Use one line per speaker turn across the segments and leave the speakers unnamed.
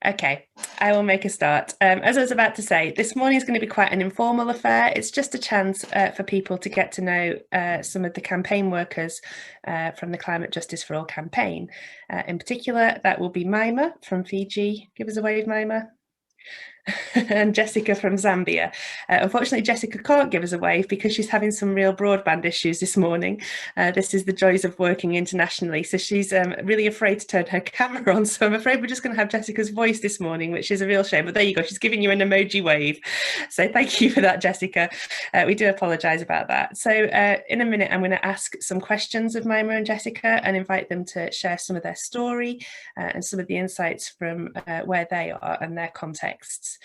Okay, I will make a start. As I was about to say, this morning is going to be quite an informal affair. It's just a chance for people to get to know some of the campaign workers from the Climate Justice for All campaign. In particular, that will be Maima from Fiji. Give us a wave, Maima. And Jessica from Zambia. Unfortunately, Jessica can't give us a wave because she's having some real broadband issues this morning. This is the joys of working internationally. So she's really afraid to turn her camera on. So I'm afraid we're just going to have Jessica's voice this morning, which is a real shame. But there you go. She's giving you an emoji wave. So thank you for that, Jessica. We do apologise about that. So in a minute, I'm going to ask some questions of Maima and Jessica and invite them to share some of their story and some of the insights from where they are and their contexts.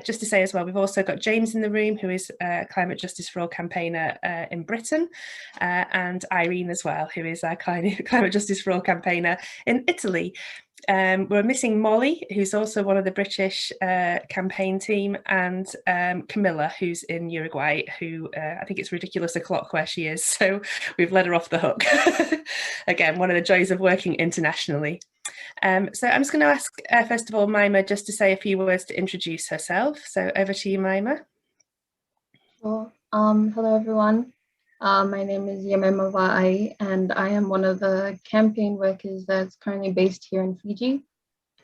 Just to say as well, we've also got James in the room, who is a Climate Justice for All campaigner in Britain, and Irene as well, who is our Climate Justice for All campaigner in Italy. We're missing Molly, who's also one of the British campaign team, and Camilla, who's in Uruguay, who I think it's ridiculous o'clock where she is, so we've let her off the hook. Again, one of the joys of working internationally. So I'm just going to ask, first of all, Maima, just to say a few words to introduce herself. So over to you, Maima.
Sure. Hello, everyone. My name is Maima Vaai, and I am one of the campaign workers that's currently based here in Fiji,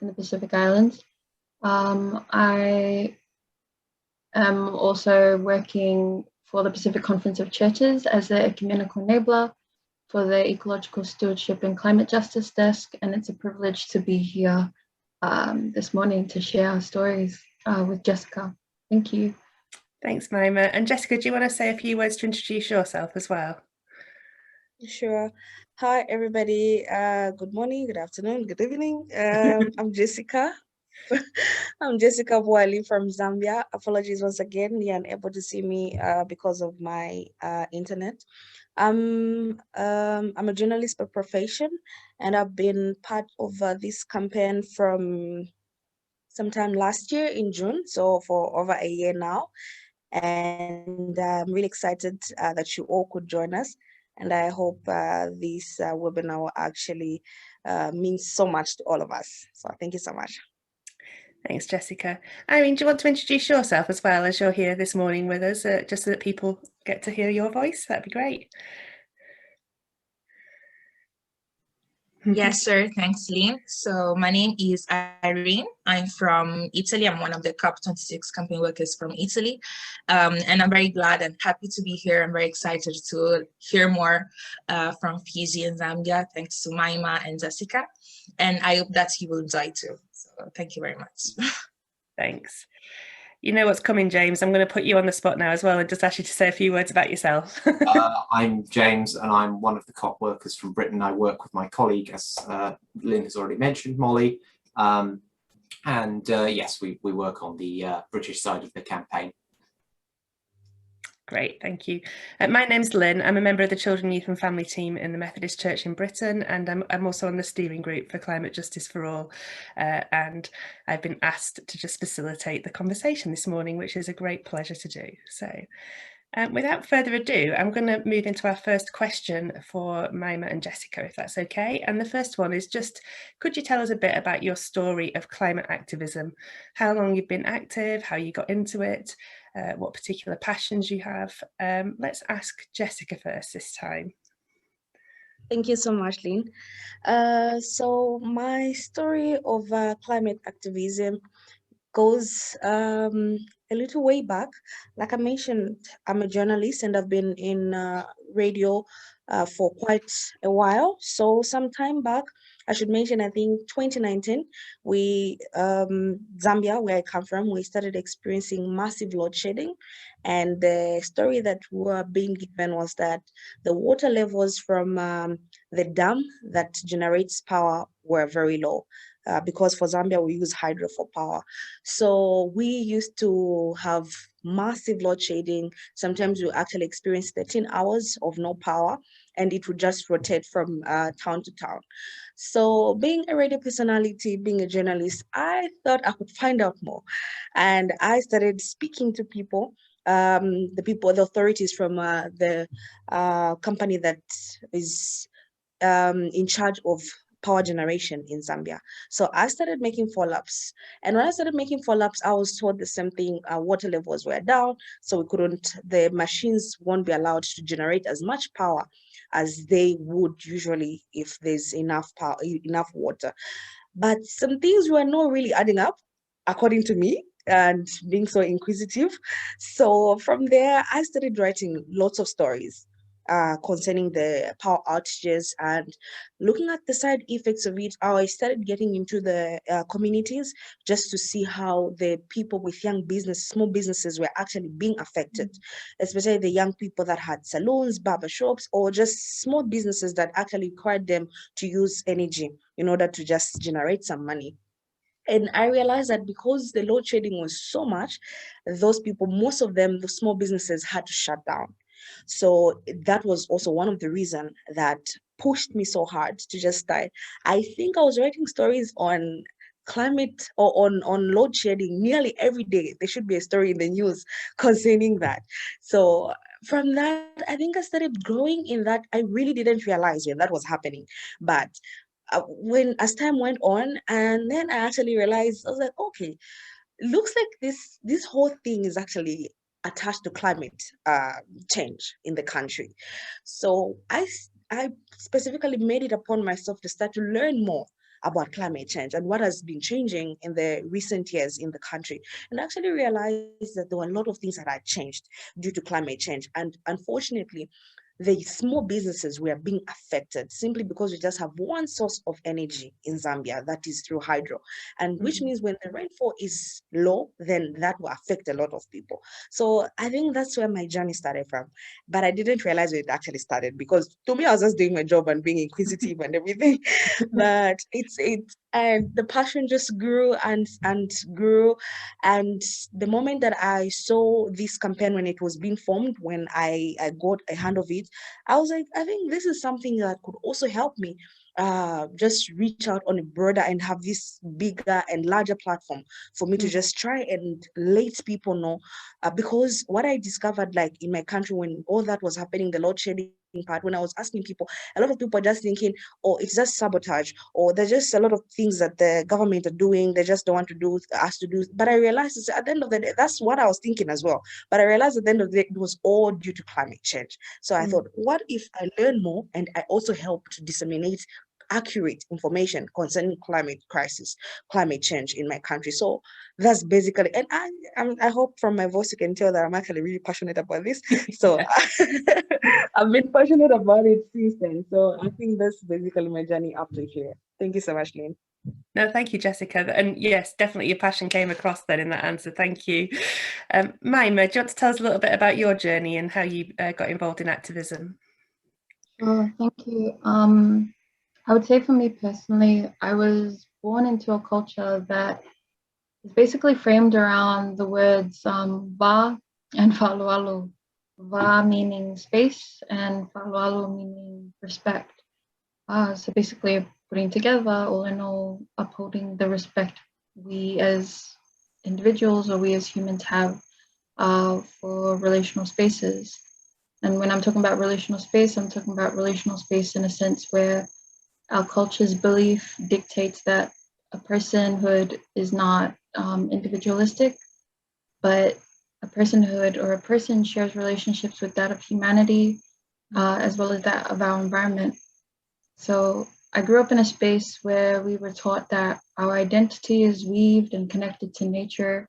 in the Pacific Islands. I am also working for the Pacific Conference of Churches as the ecumenical enabler for the Ecological Stewardship and Climate Justice Desk, and it's a privilege to be here this morning to share our stories with Jessica. Thank you.
Thanks, Maima. And Jessica, do you want to say a few words to introduce yourself as well?
Sure. Hi, everybody. Good morning, good afternoon, good evening. I'm Jessica. I'm Jessica Bwali from Zambia. Apologies once again, you're unable to see me because of my internet. I'm a journalist by profession, and I've been part of this campaign from sometime last year in June, so for over a year now. And I'm really excited that you all could join us. And I hope this webinar actually means so much to all of us. So thank you so much.
Thanks, Jessica. Irene, do you want to introduce yourself as well, as you're here this morning with us, just so that people get to hear your voice? That'd be great.
Yes, sir. Thanks, Lynn. So my name is Irene. I'm from Italy. I'm one of the COP26 campaign workers from Italy. And I'm very glad and happy to be here. I'm very excited to hear more from Fiji and Zambia, thanks to Maima and Jessica. And I hope that you will enjoy too. So thank you very much.
Thanks. You know what's coming, James. I'm going to put you on the spot now as well and just ask you to say a few words about yourself.
I'm James, and I'm one of the COP workers from Britain. I work with my colleague, as Lynn has already mentioned, Molly. Yes, we work on the British side of the campaign.
Great, thank you. My name's Lynn. I'm a member of the Children, Youth and Family team in the Methodist Church in Britain, and I'm also on the steering group for Climate Justice for All. And I've been asked to just facilitate the conversation this morning, which is a great pleasure to do. So without further ado, I'm going to move into our first question for Maima and Jessica, if that's okay. And the first one is just, could you tell us a bit about your story of climate activism? How long you've been active, how you got into it, what particular passions you have. Let's ask Jessica first this time.
Thank you so much, Lynn. So my story of climate activism goes a little way back. Like I mentioned, I'm a journalist and I've been in radio for quite a while. So some time back, I should mention, I think 2019, Zambia, where I come from, we started experiencing massive load shedding. And the story that we were being given was that the water levels from the dam that generates power were very low. Because for Zambia, we use hydro for power. So we used to have massive load shedding. Sometimes we actually experience 13 hours of no power, and it would just rotate from town to town. So being a radio personality, being a journalist, I thought I could find out more. And I started speaking to people, the authorities from the company that is in charge of power generation in Zambia. So I started making follow-ups. And when I started making follow-ups, I was told the same thing, water levels were down, so the machines won't be allowed to generate as much power as they would usually if there's enough power, enough water. But some things were not really adding up, according to me, and being so inquisitive. So from there, I started writing lots of stories concerning the power outages and looking at the side effects of it. I started getting into the communities just to see how the people with small businesses were actually being affected, especially the young people that had salons, barbershops, or just small businesses that actually required them to use energy in order to just generate some money. And I realized that because the load shedding was so much, those people, most of them, the small businesses had to shut down. So that was also one of the reasons that pushed me so hard to just start. I think I was writing stories on climate or on load shedding nearly every day. There should be a story in the news concerning that. So from that, I think I started growing in that. I really didn't realize when that was happening. But as time went on, and then I actually realized, I was like, okay, looks like this whole thing is actually attached to climate change in the country. So I specifically made it upon myself to start to learn more about climate change and what has been changing in the recent years in the country, and actually realized that there were a lot of things that had changed due to climate change. And unfortunately, the small businesses were being affected simply because we just have one source of energy in Zambia, that is through hydro. And which means when the rainfall is low, then that will affect a lot of people. So I think that's where my journey started from. But I didn't realize where it actually started, because to me, I was just doing my job and being inquisitive and everything. But and the passion just grew and grew. And the moment that I saw this campaign, when it was being formed, when I got a hand of it, I was like, I think this is something that could also help me just reach out on a broader and have this bigger and larger platform for me to just try and let people know. Because what I discovered, like in my country, when all that was happening, the load shedding part, when I was asking people, a lot of people are just thinking, oh, it's just sabotage, or there's just a lot of things that the government are doing, they just don't want to do us to do. But I realized at the end of the day, that's what I was thinking as well. But I realized at the end of the day, it was all due to climate change. So I thought, what if I learn more and I also help to disseminate accurate information concerning climate crisis, climate change in my country? So that's basically, and I hope from my voice you can tell that I'm actually really passionate about this. So I've been passionate about it since then. So I think that's basically my journey up to here. Thank you so much, Lynn.
No, thank you, Jessica. And yes, definitely your passion came across then in that answer. Thank you. Maima, do you want to tell us a little bit about your journey and how you got involved in activism?
Sure, thank you. I would say for me personally, I was born into a culture that is basically framed around the words Vaai and Fa'aloalo. Vaai meaning space and Fa'aloalo meaning respect. So basically putting together, all in all, upholding the respect we as individuals or we as humans have for relational spaces. And when I'm talking about relational space, I'm talking about relational space in a sense where our culture's belief dictates that a personhood is not individualistic, but a personhood or a person shares relationships with that of humanity, as well as that of our environment. So I grew up in a space where we were taught that our identity is weaved and connected to nature,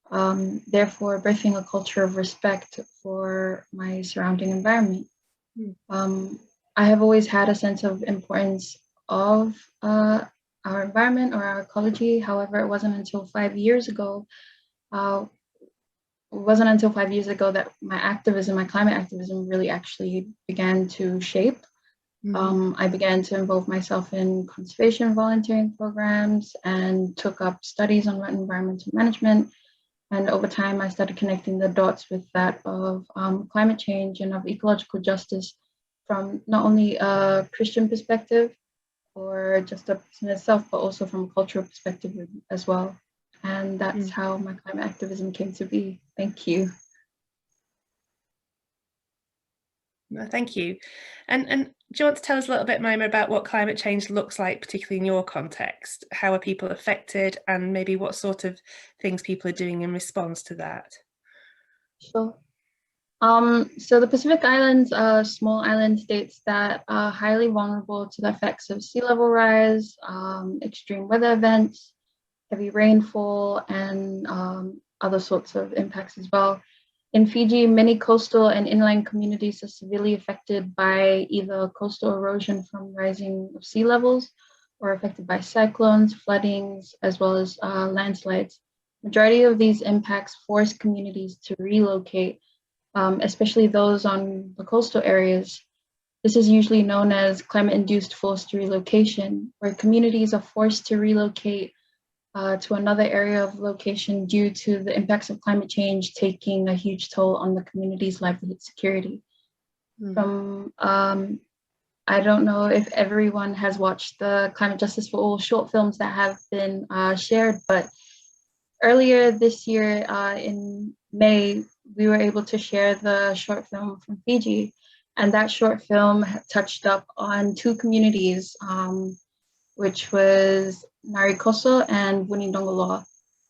therefore birthing a culture of respect for my surrounding environment. I have always had a sense of importance of our environment or our ecology. However, it wasn't until 5 years ago that my climate activism really actually began to shape. I began to involve myself in conservation volunteering programs and took up studies on environmental management. And over time, I started connecting the dots with that of climate change and of ecological justice from not only a Christian perspective or just a person itself, but also from a cultural perspective as well. And that's how my climate activism came to be. Thank you.
No, thank you. And do you want to tell us a little bit, Maima, about what climate change looks like, particularly in your context? How are people affected, and maybe what sort of things people are doing in response to that?
Sure. So the Pacific Islands are small island states that are highly vulnerable to the effects of sea level rise, extreme weather events, heavy rainfall, and other sorts of impacts as well. In Fiji, many coastal and inland communities are severely affected by either coastal erosion from rising of sea levels or affected by cyclones, floodings, as well as landslides. Majority of these impacts force communities to relocate, especially those on the coastal areas. This is usually known as climate-induced forced relocation, where communities are forced to relocate to another area of location due to the impacts of climate change taking a huge toll on the community's livelihood security. From I don't know if everyone has watched the Climate Justice for All short films that have been shared, but earlier this year in May, we were able to share the short film from Fiji, and that short film touched up on two communities, which was Narikoso and Wunindongoloa.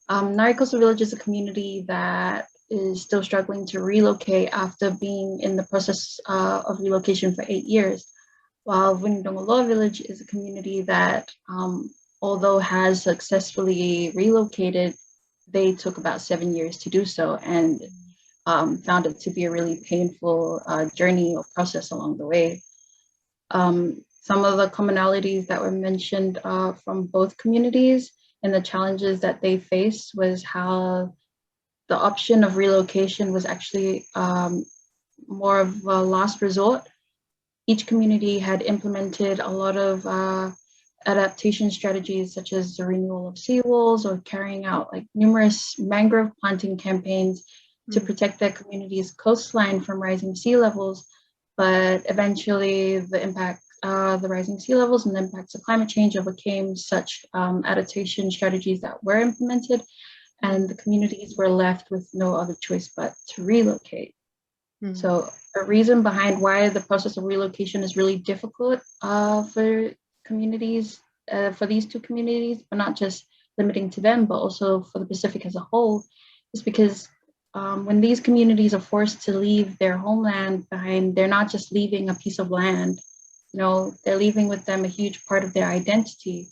Narikoso Village is a community that is still struggling to relocate after being in the process of relocation for 8 years, while Wunindongoloa Village is a community that, although has successfully relocated, they took about 7 years to do so, and found it to be a really painful journey or process along the way. Some of the commonalities that were mentioned from both communities and the challenges that they faced was how the option of relocation was actually more of a last resort. Each community had implemented a lot of adaptation strategies, such as the renewal of seawalls or carrying out like numerous mangrove planting campaigns to protect their community's coastline from rising sea levels. But eventually the rising sea levels and the impacts of climate change overcame such adaptation strategies that were implemented, and the communities were left with no other choice but to relocate. So a reason behind why the process of relocation is really difficult for communities, for these two communities, but not just limiting to them, but also for the Pacific as a whole, is because when these communities are forced to leave their homeland behind, they're not just leaving a piece of land, they're leaving with them a huge part of their identity.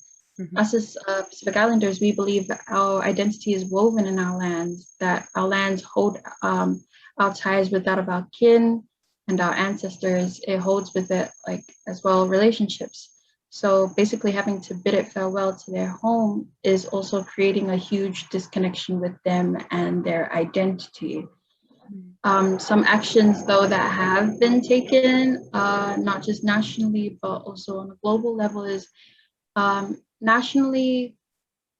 Us as Pacific Islanders, we believe that our identity is woven in our lands, that our lands hold our ties with that of our kin and our ancestors. It holds with it, like, as well, relationships. So basically having to bid it farewell to their home is also creating a huge disconnection with them and their identity. Some actions, though, that have been taken, not just nationally, but also on a global level, is nationally,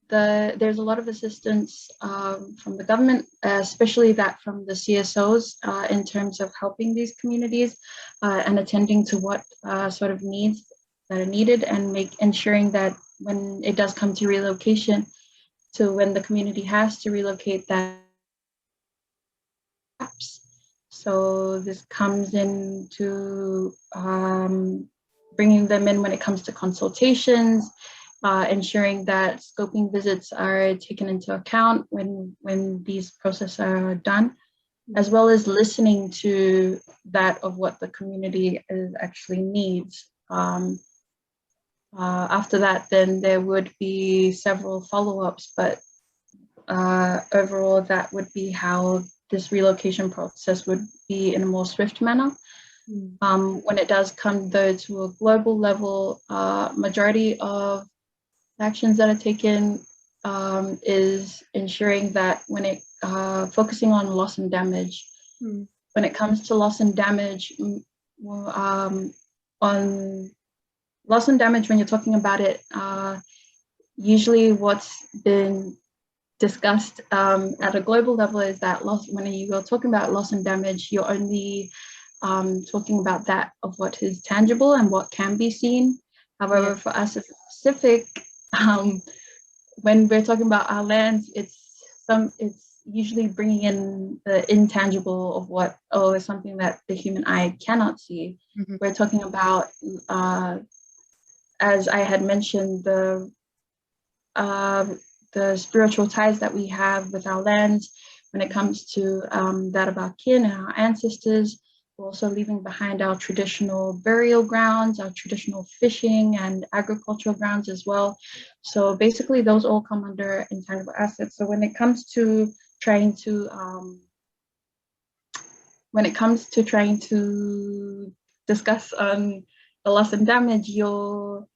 there's a lot of assistance from the government, especially that from the CSOs, in terms of helping these communities and attending to what sort of needs that are needed, and ensuring that when it does come to relocation, to when the community has to relocate, that. So this comes into bringing them in when it comes to consultations, ensuring that scoping visits are taken into account when these processes are done, as well as listening to that of what the community actually needs. After that, then there would be several follow-ups, but overall, that would be how this relocation process would be in a more swift manner. When it does come, though, to a global level, majority of actions that are taken is ensuring that when it focusing on loss and damage. When it comes to loss and damage, on loss and damage, when you're talking about it, usually what's been discussed at a global level is that when you're talking about loss and damage, you're only talking about that of what is tangible and what can be seen. However, for us as Pacific, when we're talking about our lands, it's usually bringing in the intangible of what, is something that the human eye cannot see.
Mm-hmm.
We're talking about, as I had mentioned, the spiritual ties that we have with our lands when it comes to that of our kin and our ancestors. We're also leaving behind our traditional burial grounds, our traditional fishing and agricultural grounds as well. So basically those all come under intangible assets. So when it comes to trying to discuss the loss and damage, for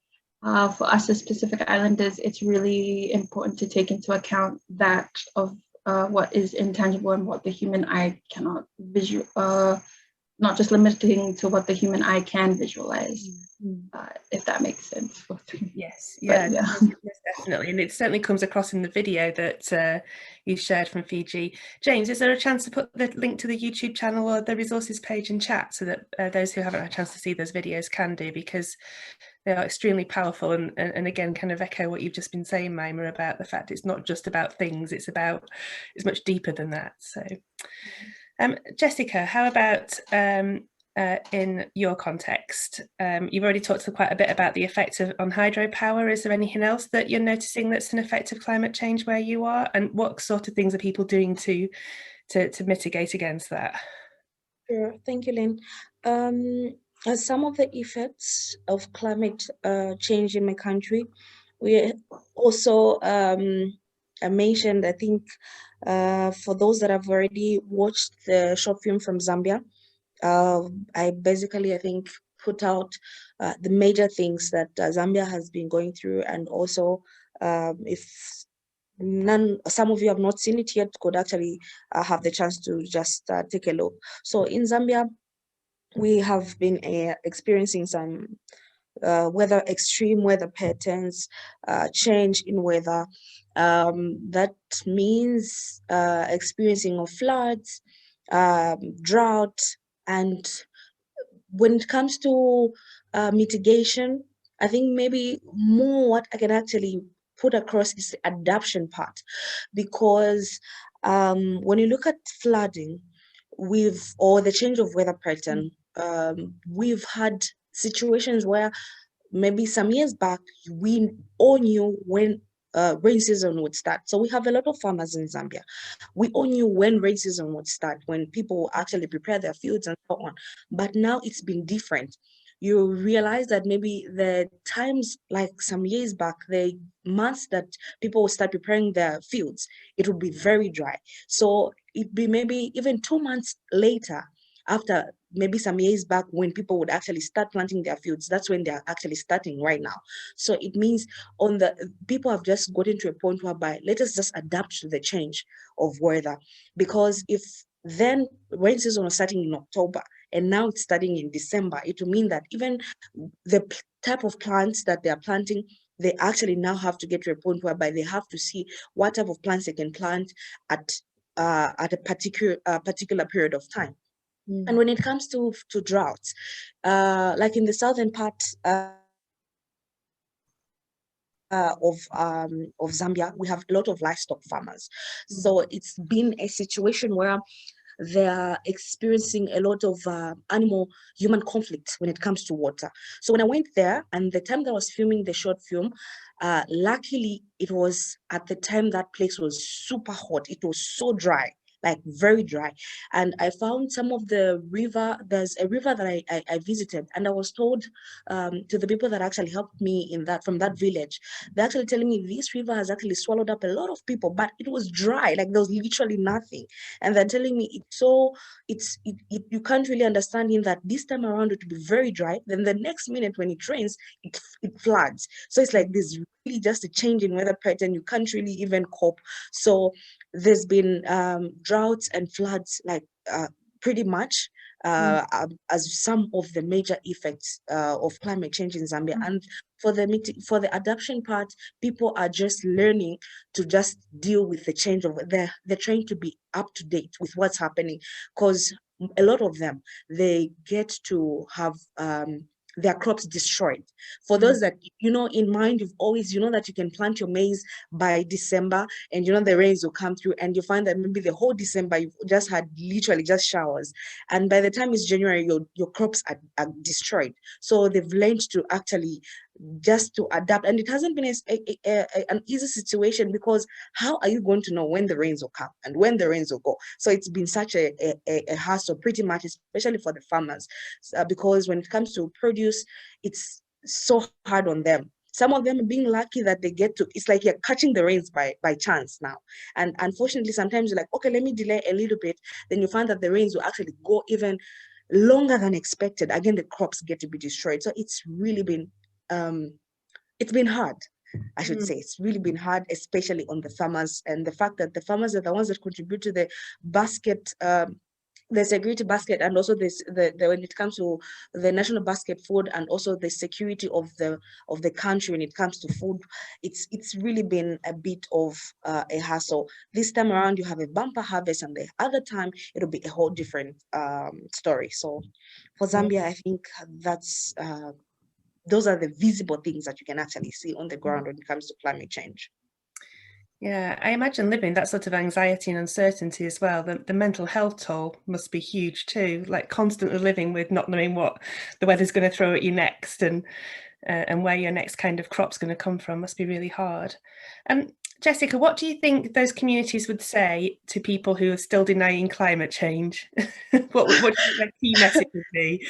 us as Pacific Islanders, it's really important to take into account that of what is intangible and what the human eye cannot visualize, not just limiting to what the human eye can visualize, if that makes sense.
Yes, yeah,
yeah.
Yes, definitely. And it certainly comes across in the video that you shared from Fiji. James, is there a chance to put the link to the YouTube channel or the resources page in chat so that those who haven't had a chance to see those videos can do, because they are extremely powerful and again kind of echo what you've just been saying, Maima, about the fact it's not just about things, it's much deeper than that. So Jessica, how about in your context? You've already talked quite a bit about the effect on hydropower. Is there anything else that you're noticing that's an effect of climate change where you are, and what sort of things are people doing to mitigate against that?
Sure, thank you, Lynn. Some of the effects of climate change in my country, we also mentioned, I think, for those that have already watched the short film from Zambia, I think, put out the major things that Zambia has been going through, and also if some of you have not seen it yet, could actually have the chance to just take a look. So in Zambia, we have been experiencing some extreme weather patterns, change in weather. That means experiencing of floods, drought, and when it comes to mitigation, I think maybe more what I can actually put across is the adaptation part, because when you look at flooding, or the change of weather pattern, we've had situations where maybe some years back we all knew when rain season would start. So we have a lot of farmers in Zambia. We all knew when rain season would start, when people actually prepare their fields and so on. But now it's been different. You realize that maybe the times, like some years back, the months that people will start preparing their fields, it would be very dry. So it'd be maybe even 2 months later, after maybe some years back, when people would actually start planting their fields. That's when they're actually starting right now. So it means people have just gotten to a point whereby let us just adapt to the change of weather. Because if then rain season was starting in October and now it's starting in December, it will mean that even the type of plants that they are planting, they actually now have to get to a point whereby they have to see what type of plants they can plant at a particular period of time. And when it comes to droughts, like in the southern part of Zambia, we have a lot of livestock farmers. So it's been a situation where they are experiencing a lot of animal-human conflict when it comes to water. So when I went there, and the time that I was filming the short film, luckily it was at the time that place was super hot. It was so dry, like very dry. And I found some of the river, there's a river that I visited, and I was told to the people that actually helped me from that village, they're actually telling me this river has actually swallowed up a lot of people, but it was dry, like there was literally nothing. And they're telling me you can't really understand in that this time around it will be very dry, then the next minute when it rains, it floods. So it's like this really just a change in weather pattern. You can't really even cope. So there's been droughts and floods, like pretty much as some of the major effects of climate change in Zambia. And for the adaptation part, people are just learning to just deal with the change of they're trying to be up to date with what's happening, because a lot of them, they get to have their crops destroyed. For those that, in mind, you've always, that you can plant your maize by December and, the rains will come through, and you find that maybe the whole December you've just had literally just showers. And by the time it's January, your crops are destroyed. So they've learned to actually just to adapt. And it hasn't been an easy situation, because how are you going to know when the rains will come and when the rains will go? So it's been such a hassle, pretty much, especially for the farmers, because when it comes to produce, it's so hard on them. Some of them are being lucky that they get to, it's like you're catching the rains by chance now. And unfortunately, sometimes you're like, okay, let me delay a little bit. Then you find that the rains will actually go even longer than expected. Again, the crops get to be destroyed. So it's really been, it's been hard. I should say it's really been hard, especially on the farmers, and the fact that the farmers are the ones that contribute to the basket, the security basket, and also when it comes to the national basket food, and also the security of the country when it comes to food. It's really been a bit of a hassle. This time around you have a bumper harvest, and the other time it'll be a whole different story. So for Zambia, I think that's those are the visible things that you can actually see on the ground when it comes to climate change.
Yeah, I imagine living that sort of anxiety and uncertainty as well. The mental health toll must be huge too, like constantly living with not knowing what the weather's going to throw at you next, and where your next kind of crop's going to come from must be really hard. Jessica, what do you think those communities would say to people who are still denying climate change? what do you think their key message would be?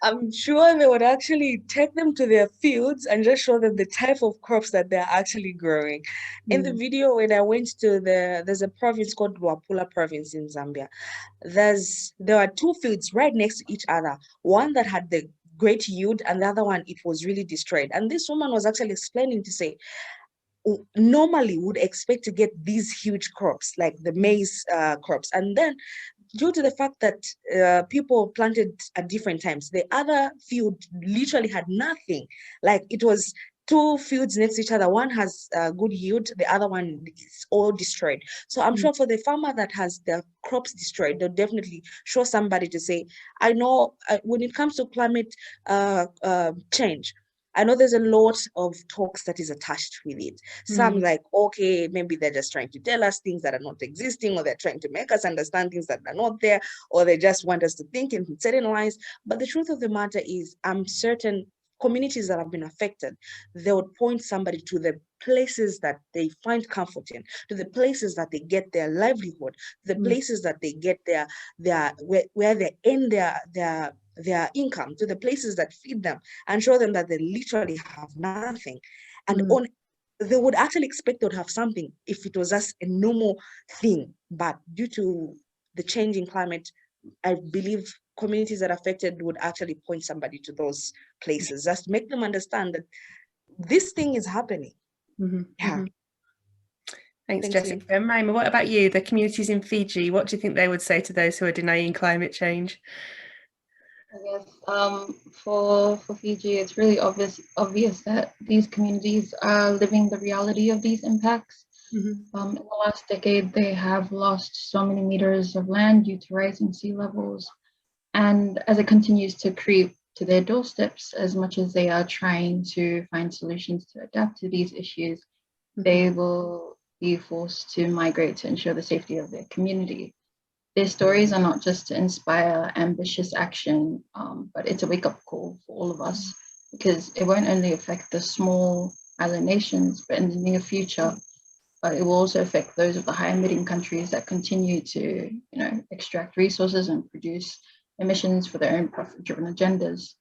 I'm sure they would actually take them to their fields and just show them the type of crops that they're actually growing. In the video, when I went to there's a province called Luapula province in Zambia. There are two fields right next to each other. One that had the great yield, and the other one, it was really destroyed. And this woman was actually explaining to say, normally would expect to get these huge crops like the maize crops, and then due to the fact that people planted at different times, the other field literally had nothing. Like it was two fields next to each other. One has good yield, the other one is all destroyed. So I'm sure for the farmer that has their crops destroyed, they'll definitely show somebody to say, I know when it comes to climate change, I know there's a lot of talks that is attached with it. Some like, okay, maybe they're just trying to tell us things that are not existing, or they're trying to make us understand things that are not there, or they just want us to think in certain lines. But the truth of the matter is, I'm certain communities that have been affected, they would point somebody to the places that they find comfort in, to the places that they get their livelihood, the places that they get where they end their income, to the places that feed them, and show them that they literally have nothing. And they would actually expect they would have something if it was just a normal thing. But due to the changing climate, I believe communities that are affected would actually point somebody to those places, just make them understand that this thing is happening.
Thanks, Jessica. Maima, what about you? The communities in Fiji, what do you think they would say to those who are denying climate change?
I guess for Fiji, it's really obvious that these communities are living the reality of these impacts. In the last decade, they have lost so many meters of land due to rising sea levels. And as it continues to creep to their doorsteps, as much as they are trying to find solutions to adapt to these issues, they will be forced to migrate to ensure the safety of their community. Their stories are not just to inspire ambitious action, but it's a wake-up call for all of us, because it won't only affect the small island nations, but in the near future, it will also affect those of the high-emitting countries that continue to, extract resources and produce emissions for their own profit-driven agendas.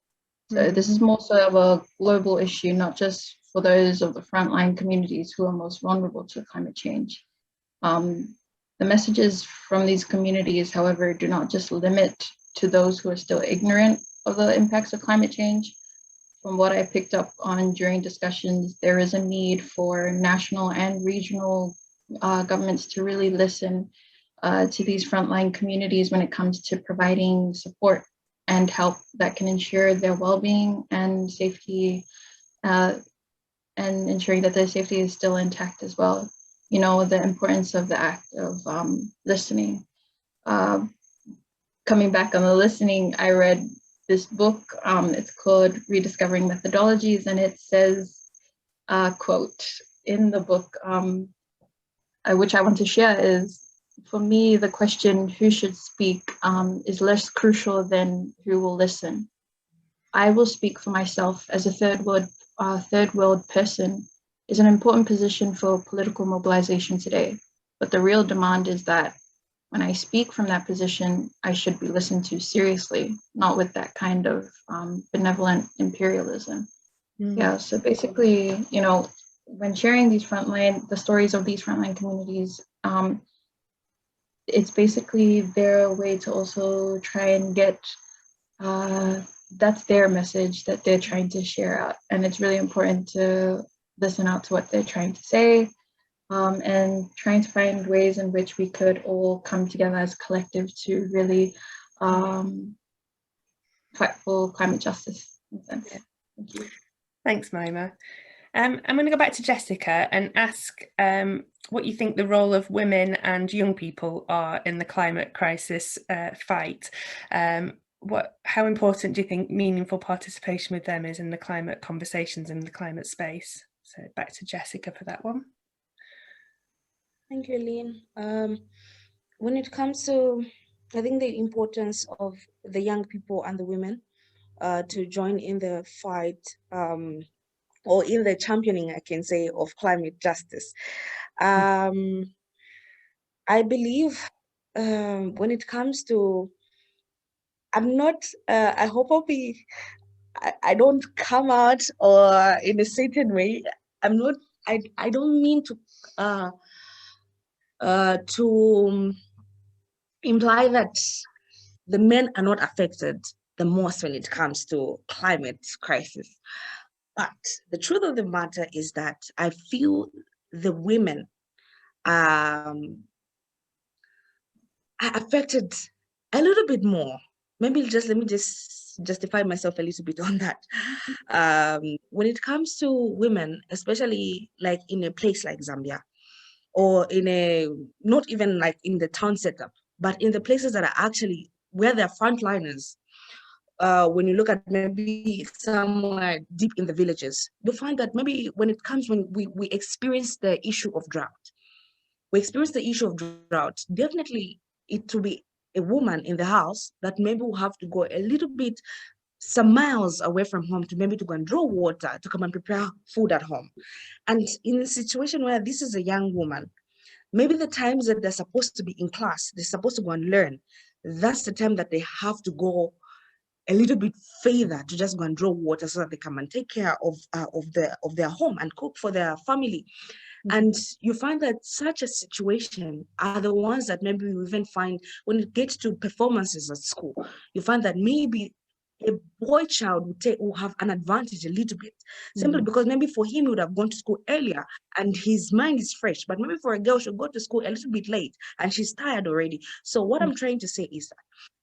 So this is more so of a global issue, not just for those of the frontline communities who are most vulnerable to climate change. The messages from these communities, however, do not just limit to those who are still ignorant of the impacts of climate change. From what I picked up on during discussions, there is a need for national and regional governments to really listen to these frontline communities when it comes to providing support and help that can ensure their well-being and safety, and ensuring that their safety is still intact as well. The importance of the act of listening. Coming back on the listening, I read this book. It's called Rediscovering Methodologies, and it says, quote, in the book, which I want to share, is, for me, the question who should speak is less crucial than who will listen. I will speak for myself as a third world person is an important position for political mobilization today. But the real demand is that when I speak from that position, I should be listened to seriously, not with that kind of benevolent imperialism. Yeah, so basically, you know, when sharing the stories of these frontline communities, it's basically their way to also try and get, that's their message that they're trying to share out. And it's really important to listen out to what they're trying to say, and trying to find ways in which we could all come together as a collective to really fight for climate justice. Thank you.
Thanks, Maima. I'm going to go back to Jessica and ask what you think the role of women and young people are in the climate crisis fight. How important do you think meaningful participation with them is in the climate conversations in the climate space? So back to Jessica for that one.
Thank you, Irene. When it comes to, I think the importance of the young people and the women to join in the fight, or in the championing, I can say, of climate justice. I believe when it comes to, I'm not, I hope I don't come out or in a certain way. I'm not, I don't mean to imply that the men are not affected the most when it comes to climate crisis. But the truth of the matter is that I feel the women are affected a little bit more. Maybe let me just justify myself a little bit on that. When it comes to women, especially like in a place like Zambia, or not even like in the town setup, but in the places that are actually where they're frontliners. When you look at maybe somewhere deep in the villages, you'll find that maybe when we experience the issue of drought, definitely it will be a woman in the house that maybe will have to go a little bit, some miles away from home to maybe to go and draw water to come and prepare food at home. And in a situation where this is a young woman, maybe the times that they're supposed to be in class, they're supposed to go and learn, that's the time that they have to go a little bit further to just go and draw water so that they come and take care of their home and cook for their family. And you find that such a situation are the ones that maybe you even find when it gets to performances at school. You find that maybe a boy child will have an advantage a little bit, simply because maybe for him, he would have gone to school earlier and his mind is fresh. But maybe for a girl, she'll go to school a little bit late and she's tired already. So what I'm trying to say is that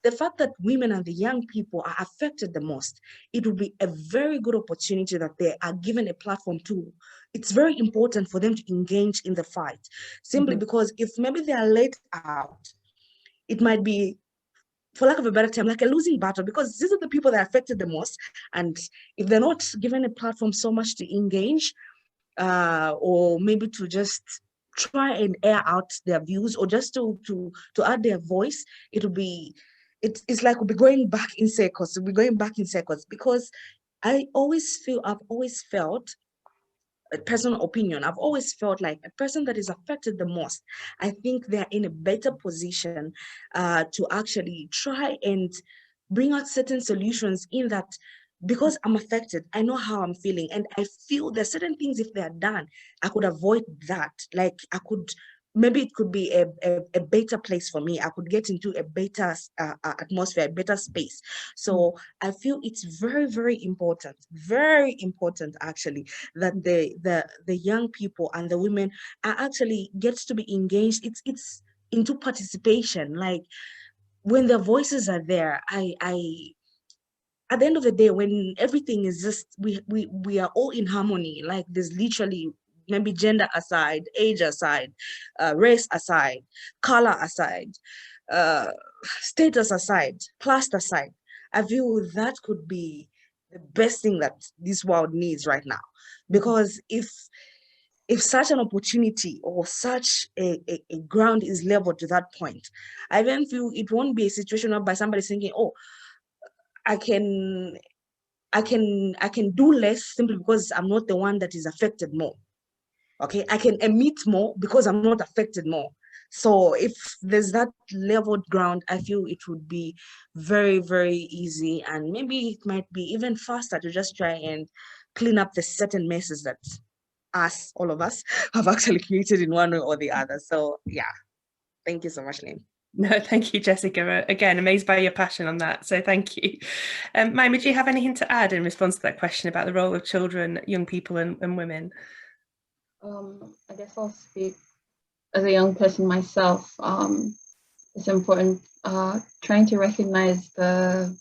the fact that women and the young people are affected the most, it will be a very good opportunity that they are given a platform to. It's very important for them to engage in the fight, simply because if maybe they are late out, it might be, for lack of a better term, like a losing battle, because these are the people that are affected the most. And if they're not given a platform so much to engage, or maybe to just try and air out their views, or just to add their voice, it's like we'll be going back in circles. Because I've always felt, a personal opinion, I've always felt like a person that is affected the most, I think they're in a better position to actually try and bring out certain solutions, in that because I'm affected, I know how I'm feeling, and I feel there's certain things, if they're done, I could avoid that. Like maybe it could be a better place for me. I could get into a better atmosphere, a better space. So I feel it's very, very important actually, that the young people and the women are actually gets to be engaged. It's into participation. Like when their voices are there, at the end of the day, when everything is just, we are all in harmony, like there's literally maybe gender aside, age aside, race aside, color aside, status aside, class aside, I feel that could be the best thing that this world needs right now. Because if such an opportunity or such a ground is leveled to that point, I then feel it won't be a situation whereby somebody's thinking, oh, I can do less simply because I'm not the one that is affected more. Okay, I can emit more because I'm not affected more. So if there's that leveled ground, I feel it would be very, very easy, and maybe it might be even faster to just try and clean up the certain messes that all of us, have actually created in one way or the other. So yeah, thank you so much, Lynn.
No, thank you, Jessica. Again, amazed by your passion on that. So thank you. Maima, do you have anything to add in response to that question about the role of children, young people and women?
I guess I'll speak as a young person myself. It's important trying to recognize the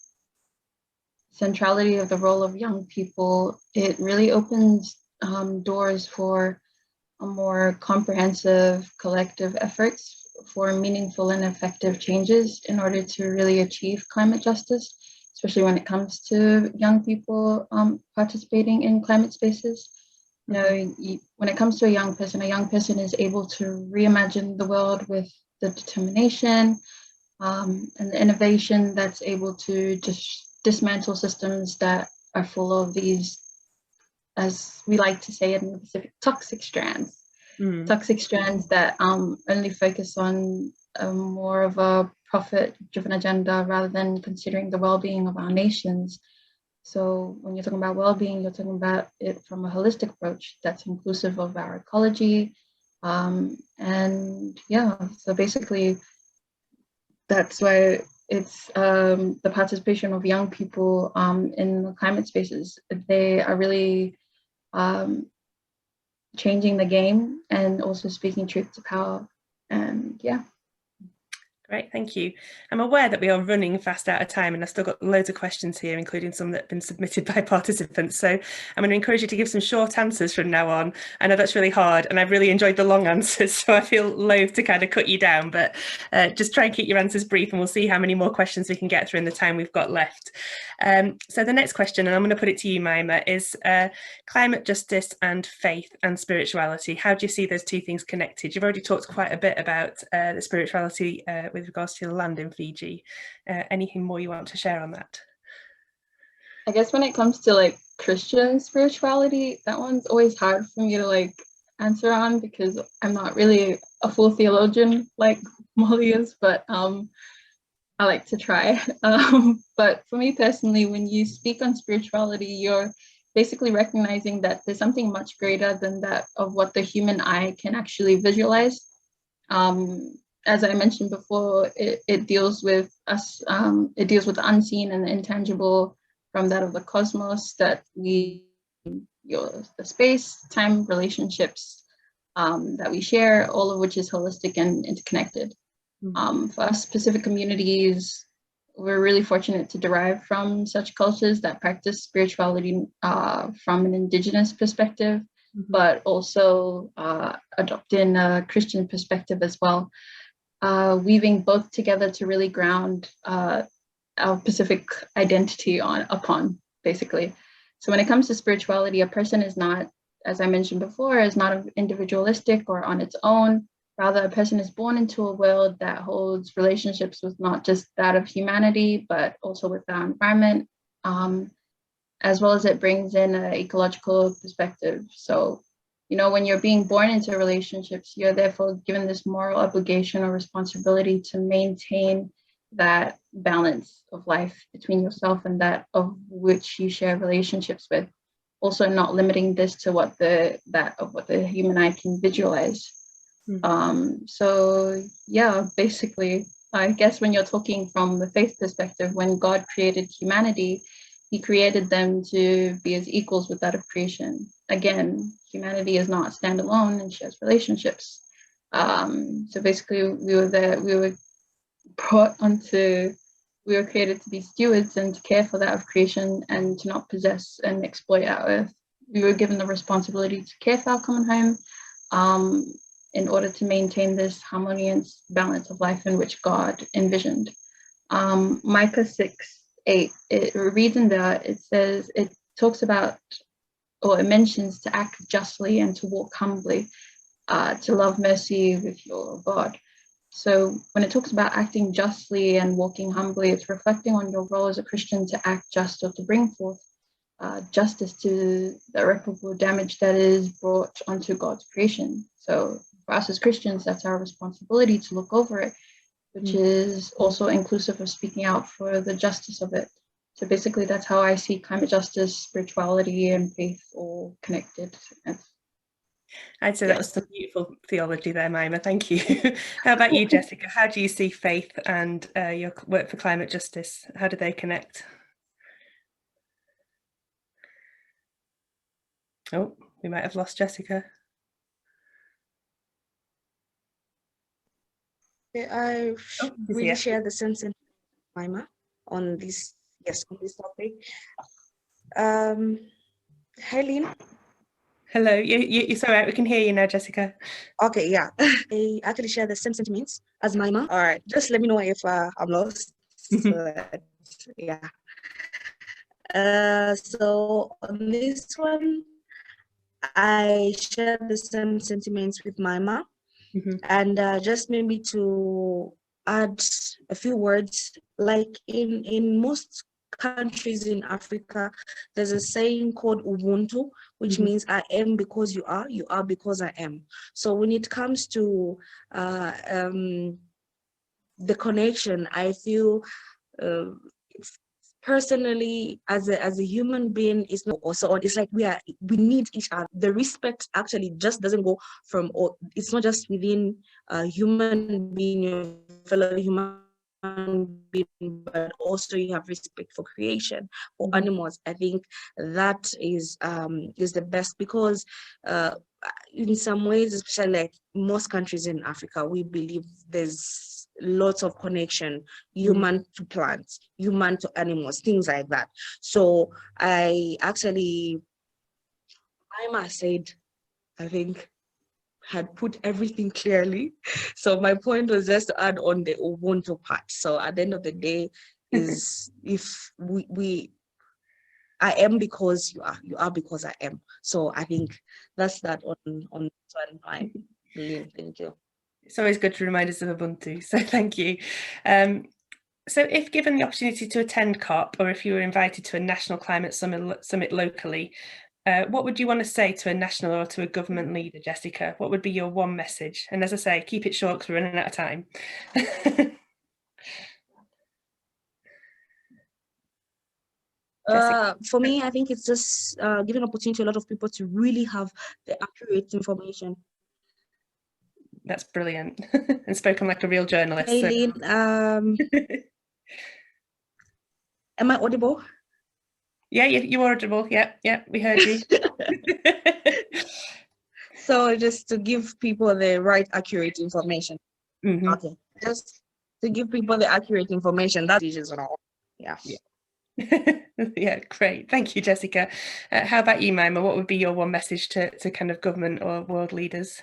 centrality of the role of young people. It really opens doors for a more comprehensive collective efforts for meaningful and effective changes in order to really achieve climate justice, especially when it comes to young people participating in climate spaces. You know, when it comes to a young person is able to reimagine the world with the determination and the innovation that's able to just dismantle systems that are full of these, as we like to say it in the Pacific, toxic strands. Toxic strands that only focus on more of a profit-driven agenda rather than considering the well-being of our nations. So when you're talking about well-being, you're talking about it from a holistic approach that's inclusive of our ecology. And yeah, so basically, that's why it's the participation of young people in the climate spaces. They are really changing the game and also speaking truth to power. And yeah.
Great, thank you. I'm aware that we are running fast out of time, and I've still got loads of questions here, including some that have been submitted by participants. So I'm going to encourage you to give some short answers from now on. I know that's really hard, and I've really enjoyed the long answers, so I feel loath to kind of cut you down, but just try and keep your answers brief, and we'll see how many more questions we can get through in the time we've got left. So the next question, and I'm going to put it to you, Maima, is climate justice and faith and spirituality. How do you see those two things connected? You've already talked quite a bit about the spirituality with regards to the land in Fiji. Anything more you want to share on that?
I guess when it comes to like Christian spirituality, that one's always hard for me to like answer on because I'm not really a full theologian like Molly is, but I like to try. But for me personally, when you speak on spirituality, you're basically recognizing that there's something much greater than that of what the human eye can actually visualize. As I mentioned before, it deals with us, it deals with the unseen and the intangible from that of the cosmos that the space, time, relationships that we share, all of which is holistic and interconnected. For us Pacific communities, we're really fortunate to derive from such cultures that practice spirituality from an indigenous perspective, but also adopt in a Christian perspective as well. Weaving both together to really ground our Pacific identity upon, basically. So when it comes to spirituality, a person is not, as I mentioned before, is not individualistic or on its own. Rather, a person is born into a world that holds relationships with not just that of humanity, but also with our environment, as well as it brings in an ecological perspective. So, you know, when you're being born into relationships, you're therefore given this moral obligation or responsibility to maintain that balance of life between yourself and that of which you share relationships with. Also not limiting this to what the human eye can visualize. So yeah, basically, I guess when you're talking from the faith perspective, when God created humanity, he created them to be as equals with that of creation. Again, humanity is not standalone and shares relationships. So basically, we were created to be stewards and to care for that of creation and to not possess and exploit our earth. We were given the responsibility to care for our common home in order to maintain this harmonious balance of life in which God envisioned. Micah 6 8, it reads in there, it says, it talks about, or it mentions to act justly and to walk humbly, to love mercy with your God. So when it talks about acting justly and walking humbly, it's reflecting on your role as a Christian to act just, or to bring forth justice to the irreparable damage that is brought onto God's creation. So for us as Christians, that's our responsibility to look over it, which is also inclusive of speaking out for the justice of it. So basically, that's how I see climate justice, spirituality, and faith all connected.
I'd say that was some beautiful theology there, Maima. Thank you. How about you, Jessica? How do you see faith and your work for climate justice? How do they connect? Oh, we might have lost Jessica.
I really share the sense in Maima on this, on this topic. Hi, Lynn.
Hello, it's all right. We can hear you now, Jessica.
Okay, yeah. I actually share the same sentiments as Maima. All right, just let me know if I'm lost. Yeah. So on this one, I share the same sentiments with Maima, and just maybe to add a few words, like in most countries in Africa, there's a saying called Ubuntu, which means I am because you are because I am. So when it comes to the connection, I feel personally as a human being is not also on. It's like we need each other. The respect actually just doesn't go from all. It's not just within a human being, your fellow human being, but also you have respect for creation, for animals. I think that is the best, because in some ways, especially like most countries in Africa, we believe there's lots of connection, human to plants, human to animals, things like that. So I actually, Maima said, I think, had put everything clearly. So my point was just to add on the Ubuntu part. So at the end of the day, is if I am because you are because I am. So I think that's that on this one. Thank you.
It's always good to remind us of Ubuntu, so thank you. So if given the opportunity to attend COP, or if you were invited to a national climate summit locally, what would you want to say to a national or to a government leader, Jessica? What would be your one message? And as I say, keep it short because we're running out of time.
For me, I think it's just giving opportunity to a lot of people to really have the accurate information.
That's brilliant. And spoken like a real journalist.
Hey, Lynn, am I audible?
Yeah, you're audible. Yeah, we heard you.
So just to give people the right, accurate information. Okay, just to give people the accurate information. That's decisions on all. Yeah.
Yeah, great. Thank you, Jessica. How about you, Maima? What would be your one message to kind of government or world leaders?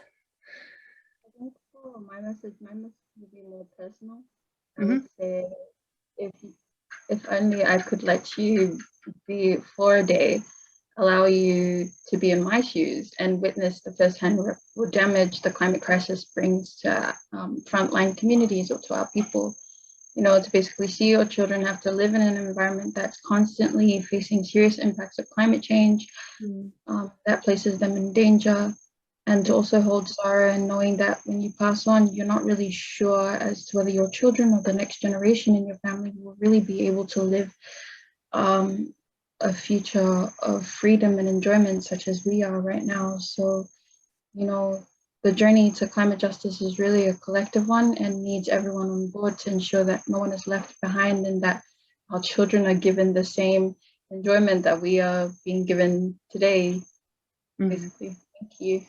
I think for my message would be more personal. I would say if only I could let you be for a day, allow you to be in my shoes and witness the firsthand damage the climate crisis brings to frontline communities or to our people. You know, to basically see your children have to live in an environment that's constantly facing serious impacts of climate change, that places them in danger, and to also hold sorrow and knowing that when you pass on, you're not really sure as to whether your children or the next generation in your family will really be able to live a future of freedom and enjoyment such as we are right now. So, you know, the journey to climate justice is really a collective one and needs everyone on board to ensure that no one is left behind and that our children are given the same enjoyment that we are being given today, basically. Thank you.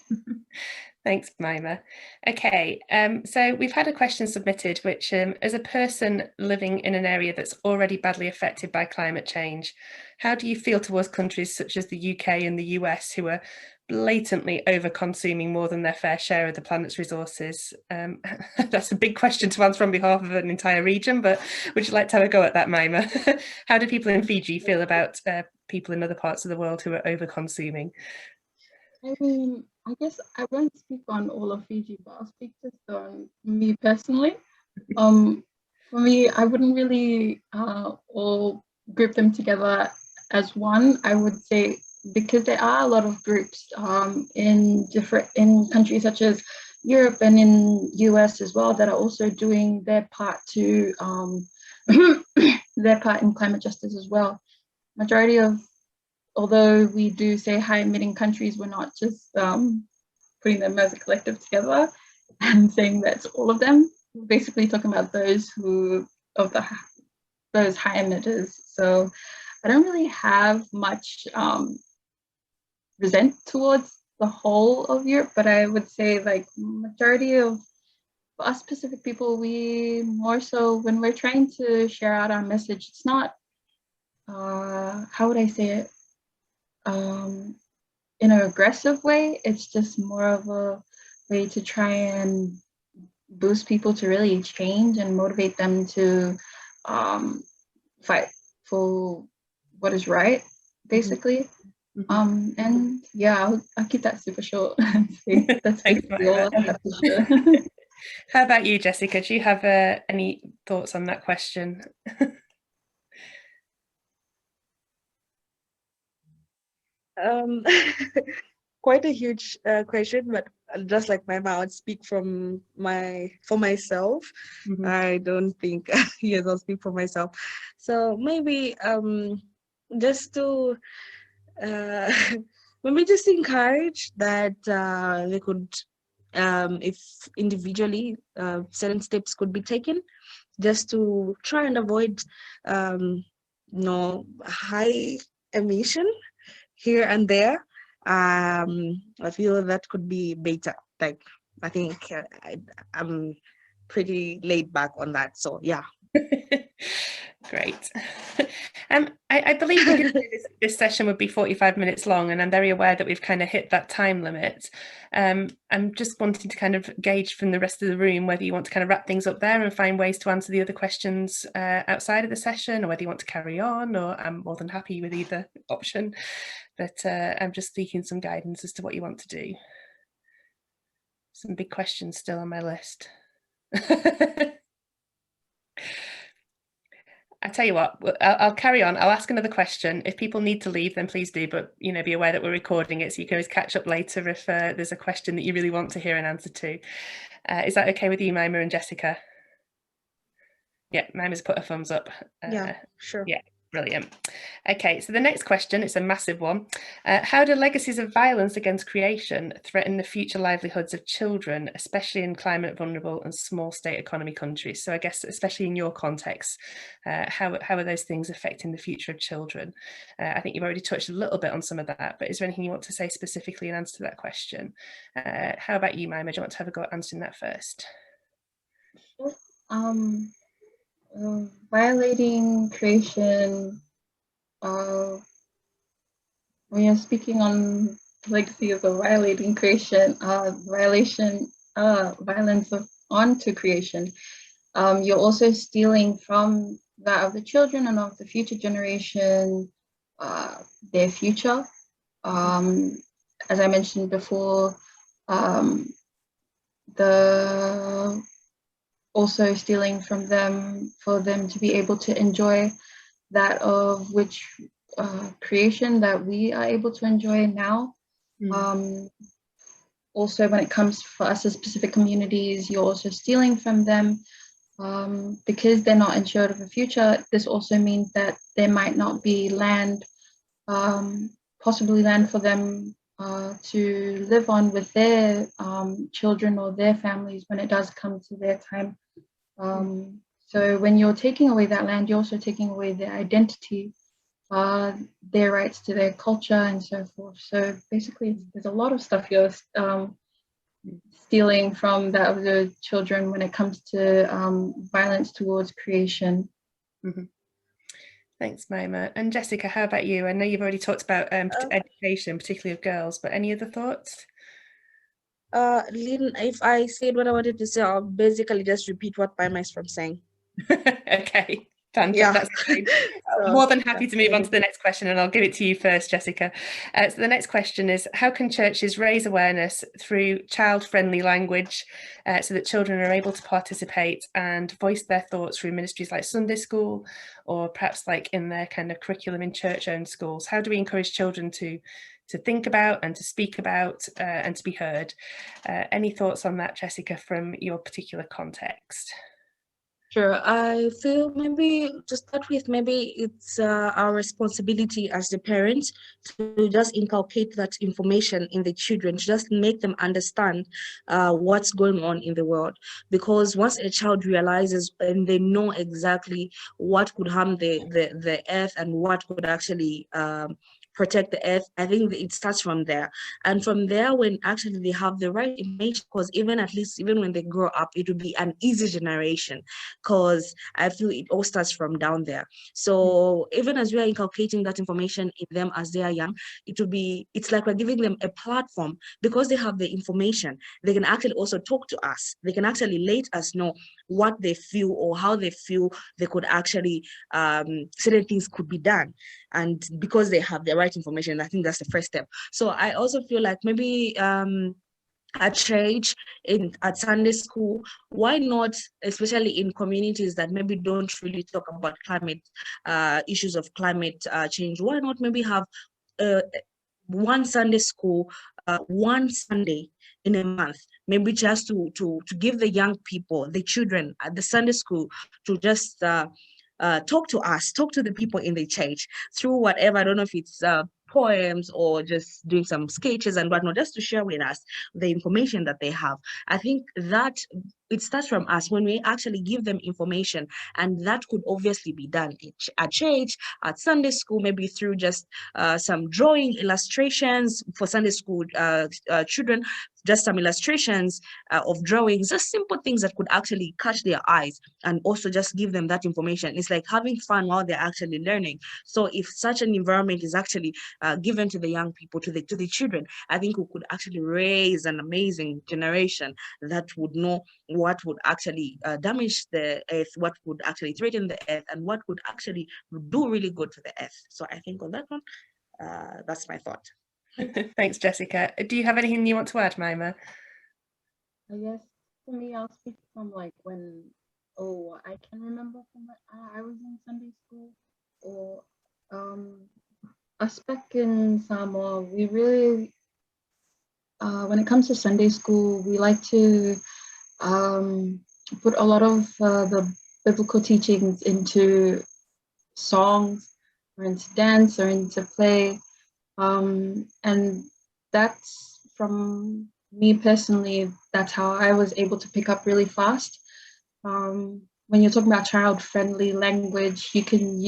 Thanks, Maima. Okay, so we've had a question submitted, which as a person living in an area that's already badly affected by climate change, how do you feel towards countries such as the UK and the US who are blatantly over-consuming more than their fair share of the planet's resources? That's a big question to answer on behalf of an entire region, but would you like to have a go at that, Maima? How do people in Fiji feel about people in other parts of the world who are over-consuming?
I mean, I guess I won't speak on all of Fiji, but I'll speak just on me personally. For me, I wouldn't really all group them together as one. I would say because there are a lot of groups in countries such as Europe and in US as well that are also doing their part to their part in climate justice as well. Majority of, although we do say high emitting countries, we're not just putting them as a collective together and saying that's all of them. We're basically talking about those those high emitters. So I don't really have much resent towards the whole of Europe, but I would say like majority of us Pacific people, we more so when we're trying to share out our message, it's not how would I say it? In an aggressive way. It's just more of a way to try and boost people to really change and motivate them to fight for what is right, basically. And yeah, I'll keep that super short. That's basically all I have to share.
How about you, Jessica? Do you have any thoughts on that question?
Quite a huge question, but just like Maima, I would speak for myself. I don't think yes, I'll speak for myself. So maybe just to maybe just encourage that they could, if individually certain steps could be taken, just to try and avoid high emission here and there. I feel that could be better. Like, I think I'm pretty laid back on that. So yeah.
Great. I believe we did say this session would be 45 minutes long, and I'm very aware that we've kind of hit that time limit. I'm just wanting to kind of gauge from the rest of the room whether you want to kind of wrap things up there and find ways to answer the other questions outside of the session, or whether you want to carry on, or I'm more than happy with either option. But I'm just seeking some guidance as to what you want to do. Some big questions still on my list. I tell you what, I'll carry on. I'll ask another question. If people need to leave, then please do, but be aware that we're recording it, so you can always catch up later if there's a question that you really want to hear an answer to. Is that okay with you, Maima and Jessica? Yeah, Maima's put a thumbs up.
Yeah, sure.
Yeah, brilliant. Okay, so the next question is a massive one. How do legacies of violence against creation threaten the future livelihoods of children, especially in climate vulnerable and small state economy countries? So I guess especially in your context, how are those things affecting the future of children? I think you've already touched a little bit on some of that, but is there anything you want to say specifically in answer to that question? How about you, Maima? Do you want to have a go at answering that first?
Violating creation, when you're speaking on legacy of the violating creation, violence onto creation, you're also stealing from that of the children and of the future generation, their future. As I mentioned before, also stealing from them for them to be able to enjoy that of which creation that we are able to enjoy now. Also, when it comes for us as specific communities, you're also stealing from them because they're not insured of a future. This also means that there might not be land, possibly land for them to live on with their children or their families when it does come to their time. So when you're taking away that land, you're also taking away their identity. their rights to their culture and so forth. So basically, there's a lot of stuff you're stealing from that of the children when it comes to violence towards creation.
Mm-hmm. Thanks, Maima. And Jessica, how about you? I know you've already talked about education, particularly of girls, but any other thoughts?
Lynn, if I said what I wanted to say, I'll basically just repeat what Maima is from saying.
Okay, fantastic.
Yeah.
That's great.
So,
More than happy to move on to the next question, and I'll give it to you first, Jessica. So the next question is, how can churches raise awareness through child-friendly language so that children are able to participate and voice their thoughts through ministries like Sunday school, or perhaps like in their kind of curriculum in church-owned schools? How do we encourage children to think about and to speak about and to be heard? Any thoughts on that, Jessica, from your particular context?
Sure. I feel maybe to start with, maybe it's our responsibility as the parents to just inculcate that information in the children, to just make them understand what's going on in the world. Because once a child realizes and they know exactly what could harm the earth and what could actually protect the earth, I think it starts from there. And from there, when actually they have the right information, because even when they grow up, it will be an easy generation, because I feel it all starts from down there. So even as we are inculcating that information in them as they are young, it's like we're giving them a platform, because they have the information. They can actually also talk to us. They can actually let us know what they feel or how they feel they could actually, certain things could be done. And because they have the right information, I think that's the first step. So I also feel like maybe at church, at Sunday school, why not, especially in communities that maybe don't really talk about climate issues of climate change, why not maybe have one Sunday school, one Sunday in a month, maybe just to give the young people, the children at the Sunday school, to just talk to us, talk to the people in the church through whatever, I don't know if it's poems or just doing some sketches and whatnot, just to share with us the information that they have. I think that it starts from us when we actually give them information, and that could obviously be done at church, at Sunday school, maybe through just some drawing illustrations for Sunday school children, just some illustrations of drawings, just simple things that could actually catch their eyes and also just give them that information. It's like having fun while they're actually learning. So if such an environment is actually given to the young people, to the children, I think we could actually raise an amazing generation that would know what would actually damage the earth, what would actually threaten the earth, and what would actually do really good to the earth. So I think on that one, that's my thought.
Thanks, Jessica. Do you have anything you want to add, Maima?
I guess for me, I'll speak from like when, I can remember from when I was in Sunday school, or us back in Samoa, we really, when it comes to Sunday school, we like to put a lot of the biblical teachings into songs or into dance or into play. And that's, from me personally, that's how I was able to pick up really fast. When you're talking about child-friendly language, you can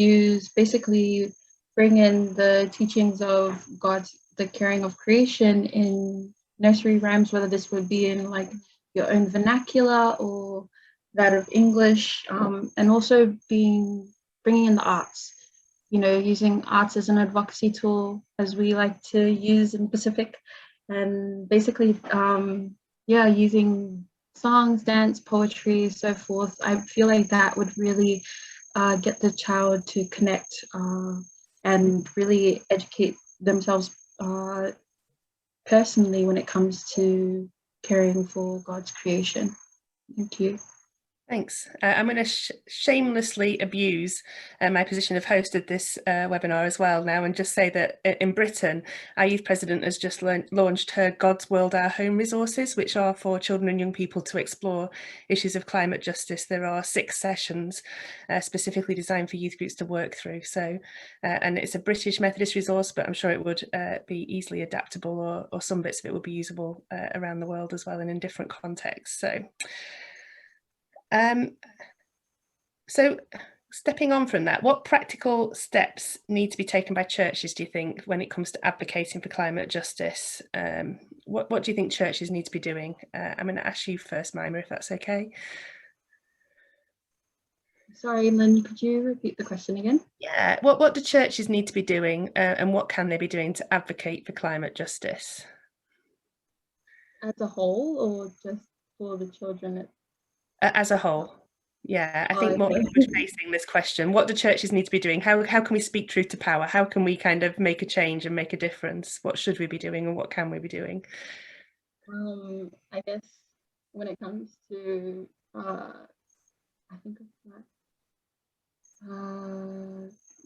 basically bring in the teachings of the caring of creation in nursery rhymes, whether this would be in like your own vernacular or that of English, and also bringing in the arts. Using arts as an advocacy tool, as we like to use in Pacific, and basically, using songs, dance, poetry, so forth. I feel like that would really get the child to connect and really educate themselves personally when it comes to caring for God's creation. Thank you.
Thanks. I'm going to shamelessly abuse my position of host of this webinar as well now, and just say that in Britain, our youth president has just launched her God's World, Our Home resources, which are for children and young people to explore issues of climate justice. There are 6 sessions specifically designed for youth groups to work through. So, and it's a British Methodist resource, but I'm sure it would be easily adaptable, or some bits of it would be usable around the world as well and in different contexts. So stepping on from that, what practical steps need to be taken by churches, do you think, when it comes to advocating for climate justice? What do you think churches need to be doing? I'm going to ask you first, Maima, if that's okay.
Sorry, Lynn, could you repeat the question again?
Yeah, what do churches need to be doing, and what can they be doing to advocate for climate justice?
As a whole, or just for the children?
As a whole. Yeah, I think more
Okay.
people are facing this question. What do churches need to be doing? How can we speak truth to power? How can we kind of make a change and make a difference? What should we be doing and what can we be doing?
I guess when it comes to, I think of that,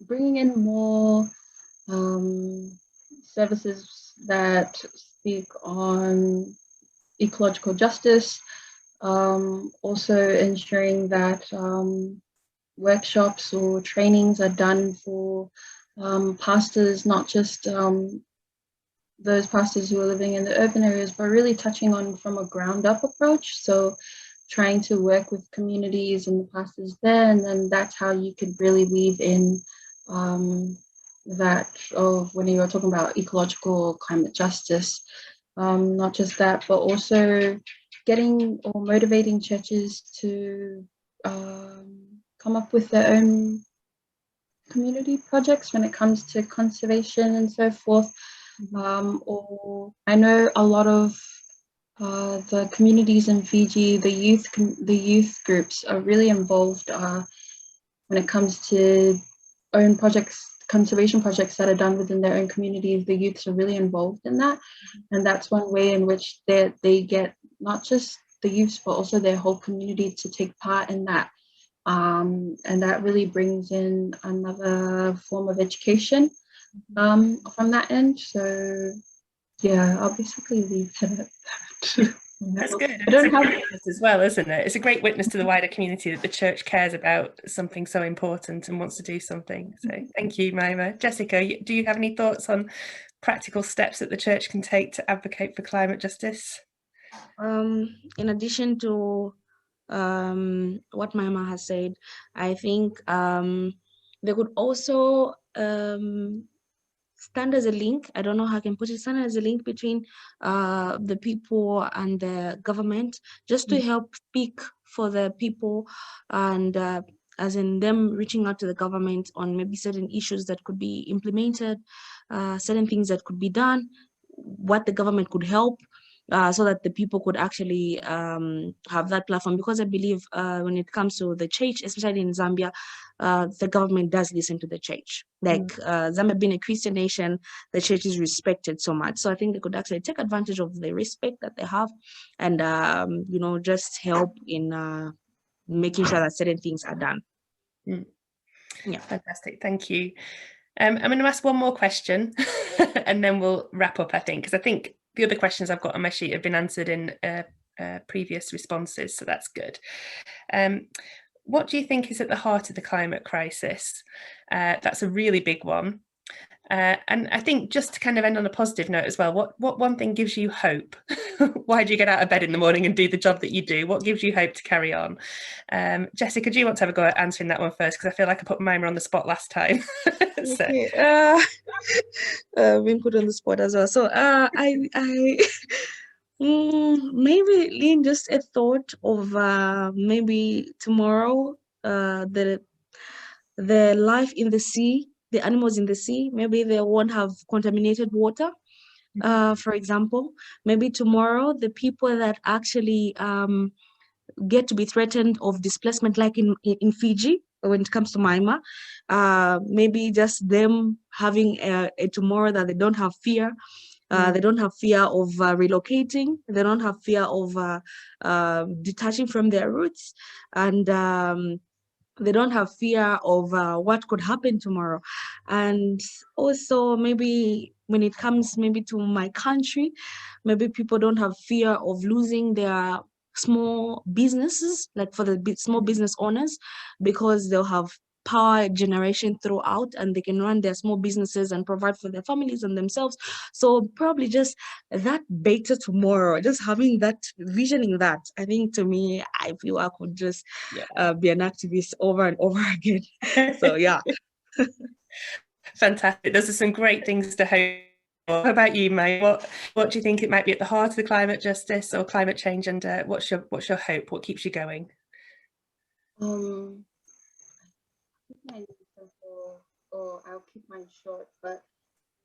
bringing in more services that speak on ecological justice, also ensuring that workshops or trainings are done for pastors, not just those pastors who are living in the urban areas, but really touching on from a ground up approach. So trying to work with communities and the pastors there, and then that's how you could really weave in that of when you were talking about ecological climate justice, not just that, but also getting or motivating churches to come up with their own community projects when it comes to conservation and so forth. Or I know a lot of the communities in Fiji, the youth groups are really involved when it comes to own projects, conservation projects that are done within their own communities. The youths are really involved in that, and that's one way in which they get not just the youths but also their whole community to take part in that, and that really brings in another form of education from that end. So yeah, I'll basically leave it at that.
That's good.
I don't
it's a
have
great witness as well, isn't it? It's a great witness to the wider community that the church cares about something so important and wants to do something. So thank you, Maima. Jessica, do you have any thoughts on practical steps that the church can take to advocate for climate justice?
In addition to what Maima has said, I think they could also stand as a link. I don't know how I can put it. Stand as a link between the people and the government, just to help speak for the people, and as in them reaching out to the government on maybe certain issues that could be implemented, certain things that could be done, what the government could help. So that the people could actually have that platform. Because I believe when it comes to the church, especially in Zambia, the government does listen to the church. Like Zambia being a Christian nation, the church is respected so much. So I think they could actually take advantage of the respect that they have, and just help in making sure that certain things are done.
Yeah, fantastic. Thank you. I'm going to ask one more question and then we'll wrap up, I think, because I think the other questions I've got on my sheet have been answered in previous responses, so that's good. What do you think is at the heart of the climate crisis? That's a really big one. And I think just to kind of end on a positive note as well, what one thing gives you hope? Why do you get out of bed in the morning and do the job that you do? What gives you hope to carry on? Jessica, do you want to have a go at answering that one first? Because I feel like I put Maima on the spot last time. So.
Okay. Being put on the spot as well. So I maybe Lynn, just a thought of maybe tomorrow the life in the sea, the animals in the sea, maybe they won't have contaminated water. For example, maybe tomorrow the people that actually get to be threatened of displacement, like in Fiji, when it comes to Maima, maybe just them having a tomorrow that they don't have fear. They don't have fear of relocating. They don't have fear of detaching from their roots, and they don't have fear of what could happen tomorrow. And also maybe when it comes maybe to my country, maybe people don't have fear of losing their small businesses, like for the small business owners, because they'll have power generation throughout, and they can run their small businesses and provide for their families and themselves. So probably just that better tomorrow, just having that, visioning that, I think to me, I feel I could just be an activist over and over again. So yeah.
Fantastic. Those are some great things to hope. How about you, May? What do you think it might be at the heart of the climate justice or climate change, and what's your hope? What keeps you going?
I'll keep mine short, but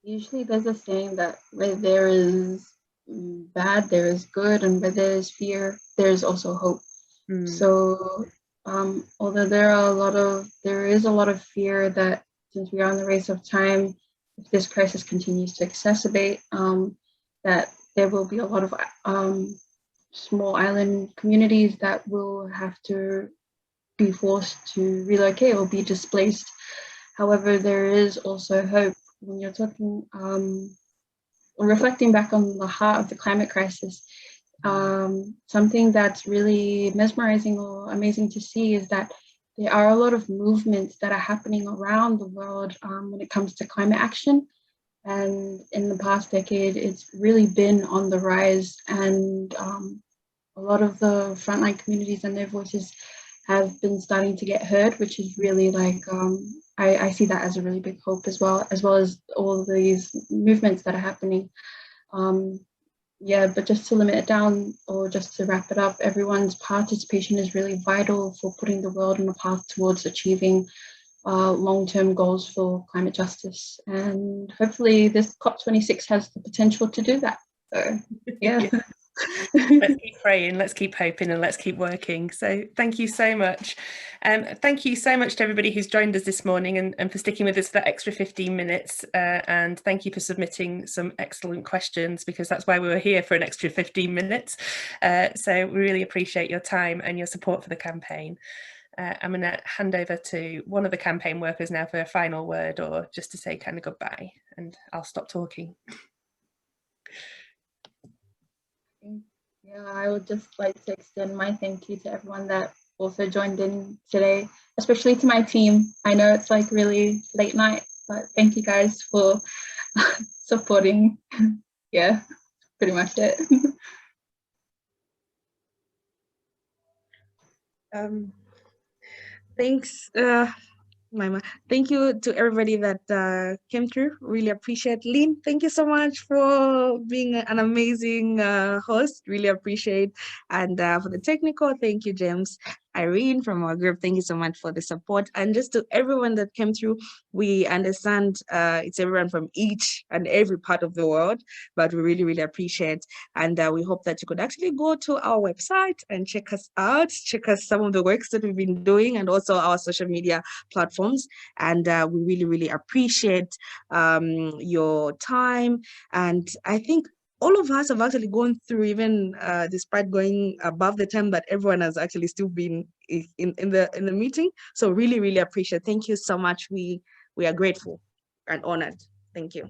usually there's a saying that where there is bad, there is good, and where there is fear, there is also hope. So although there is a lot of fear that since we are in the race of time, if this crisis continues to exacerbate, that there will be a lot of small island communities that will have to be forced to relocate or be displaced. However, there is also hope when you're talking, reflecting back on the heart of the climate crisis. Something that's really mesmerizing or amazing to see is that there are a lot of movements that are happening around the world when it comes to climate action. And in the past decade, it's really been on the rise, and a lot of the frontline communities and their voices have been starting to get heard, which is really like, I see that as a really big hope as well as all of these movements that are happening. But just to limit it down, or just to wrap it up, everyone's participation is really vital for putting the world on a path towards achieving long-term goals for climate justice. And hopefully this COP26 has the potential to do that. So, yeah.
Let's keep praying, let's keep hoping, and let's keep working. So thank you so much. Thank you so much to everybody who's joined us this morning and for sticking with us for that extra 15 minutes. And thank you for submitting some excellent questions, because that's why we were here, for an extra 15 minutes. So we really appreciate your time and your support for the campaign. I'm going to hand over to one of the campaign workers now for a final word, or just to say kind of goodbye, and I'll stop talking.
Yeah, I would just like to extend my thank you to everyone that also joined in today, especially to my team. I know it's like really late night, but thank you guys for supporting. Yeah, pretty much it.
Thanks, Maima. Thank you to everybody that came through. Really appreciate. Lynn, thank you so much for being an amazing host. Really appreciate. And for the technical, thank you, James. Irene from our group, thank you so much for the support. And just to everyone that came through, we understand it's everyone from each and every part of the world, but we really, really appreciate. And we hope that you could actually go to our website and check us out, check us some of the works that we've been doing, and also our social media platforms. And we really, really appreciate your time. And I think all of us have actually gone through, even despite going above the time, but everyone has actually still been in the meeting. So really, really appreciate. Thank you so much. We are grateful and honored. Thank you.